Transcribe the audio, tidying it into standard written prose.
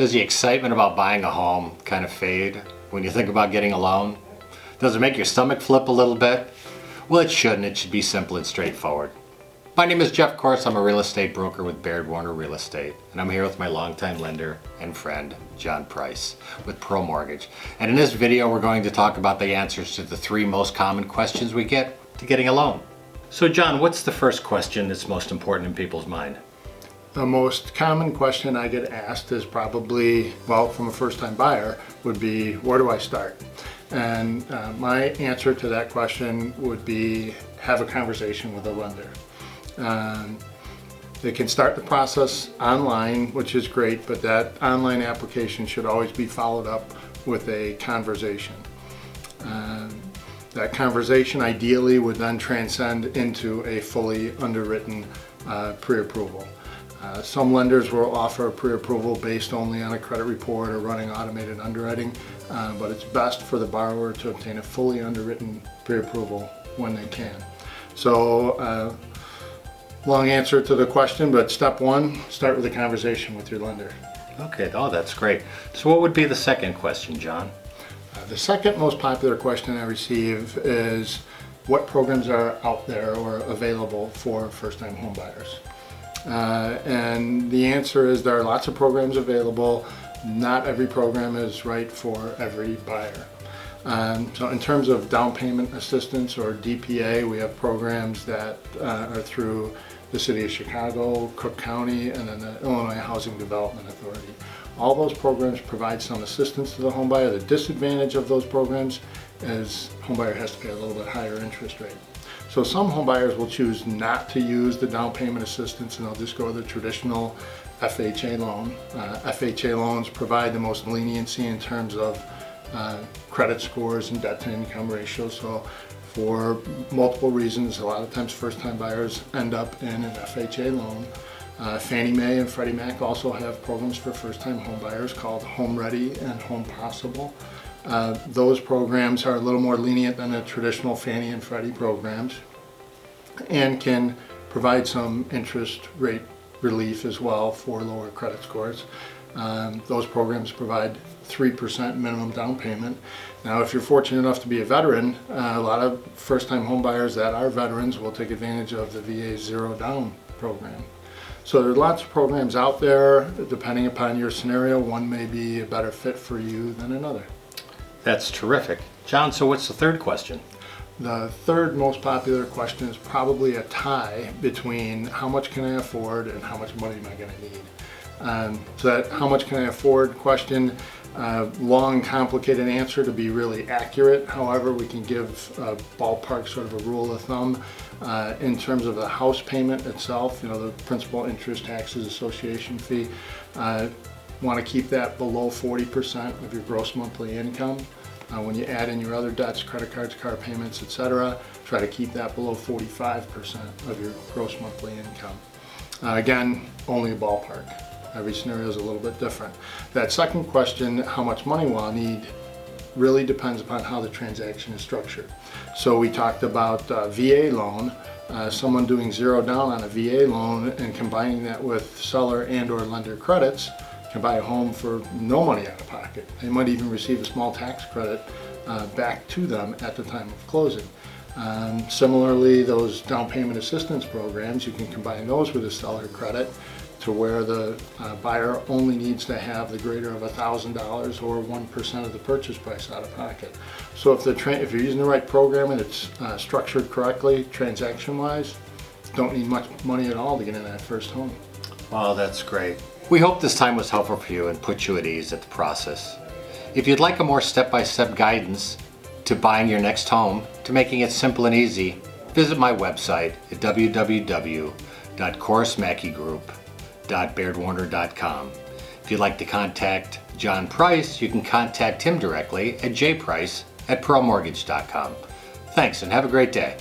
Does the excitement about buying a home kind of fade when you think about getting a loan? Does it make your stomach flip a little bit? Well, it shouldn't. It should be simple and straightforward. My name is Jeff Coros. I'm a real estate broker with Baird Warner Real Estate, and I'm here with my longtime lender and friend, John Price, with Pro Mortgage. And in this video, we're going to talk about the answers to the 3 most common questions we get to getting a loan. So John, what's the first question that's most important in people's mind? The most common question I get asked is probably, well, from a first-time buyer, would be, where do I start? And my answer to that question would be, have a conversation with a lender. They can start the process online, which is great, but that online application should always be followed up with a conversation. That conversation ideally would then transcend into a fully underwritten pre-approval. Some lenders will offer pre-approval based only on a credit report or running automated underwriting, but it's best for the borrower to obtain a fully underwritten pre-approval when they can. So, long answer to the question, but step 1, start with a conversation with your lender. Okay, oh, that's great. So what would be the second question, John? The second most popular question I receive is, what programs are out there or available for first-time home buyers? And the answer is there are lots of programs available. Not every program is right for every buyer. So in terms of down payment assistance or DPA, we have programs that are through the City of Chicago, Cook County, and then the Illinois Housing Development Authority. All those programs provide some assistance to the homebuyer. The disadvantage of those programs is homebuyer has to pay a little bit higher interest rate. So some homebuyers will choose not to use the down payment assistance and they'll just go the traditional FHA loan. FHA loans provide the most leniency in terms of credit scores and debt to income ratios. So for multiple reasons, a lot of times first-time buyers end up in an FHA loan. Fannie Mae and Freddie Mac also have programs for first-time home buyers called Home Ready and Home Possible. Those programs are a little more lenient than the traditional Fannie and Freddie programs and can provide some interest rate relief as well for lower credit scores. Those programs provide 3% minimum down payment. Now, if you're fortunate enough to be a veteran, a lot of first-time home buyers that are veterans will take advantage of the VA Zero Down program. So there are lots of programs out there. Depending upon your scenario, one may be a better fit for you than another. That's terrific. John, so what's the third question? The third most popular question is probably a tie between how much can I afford and how much money am I going to need. So that how much can I afford question, long, complicated answer to be really accurate. However, we can give a ballpark sort of a rule of thumb. In terms of the house payment itself, the principal, interest, taxes, association fee, want to keep that below 40% of your gross monthly income. When you add in your other debts, credit cards, car payments, etc., try to keep that below 45% of your gross monthly income. Again, only a ballpark. Every scenario is a little bit different. That second question, how much money will I need, really depends upon how the transaction is structured. So we talked about VA loan, someone doing zero down on a VA loan and combining that with seller and or lender credits can buy a home for no money out of pocket. They might even receive a small tax credit back to them at the time of closing. Similarly, those down payment assistance programs, you can combine those with a seller credit to where the buyer only needs to have the greater of $1,000 or 1% of the purchase price out of pocket. So if you're using the right program and it's structured correctly, transaction-wise, don't need much money at all to get in that first home. Wow, that's great. We hope this time was helpful for you and put you at ease at the process. If you'd like a more step-by-step guidance to buying your next home, to making it simple and easy, visit my website at www.corosmackigroup.bairdwarner.com. If you'd like to contact John Price, you can contact him directly at jprice@promortgage.com. Thanks and have a great day.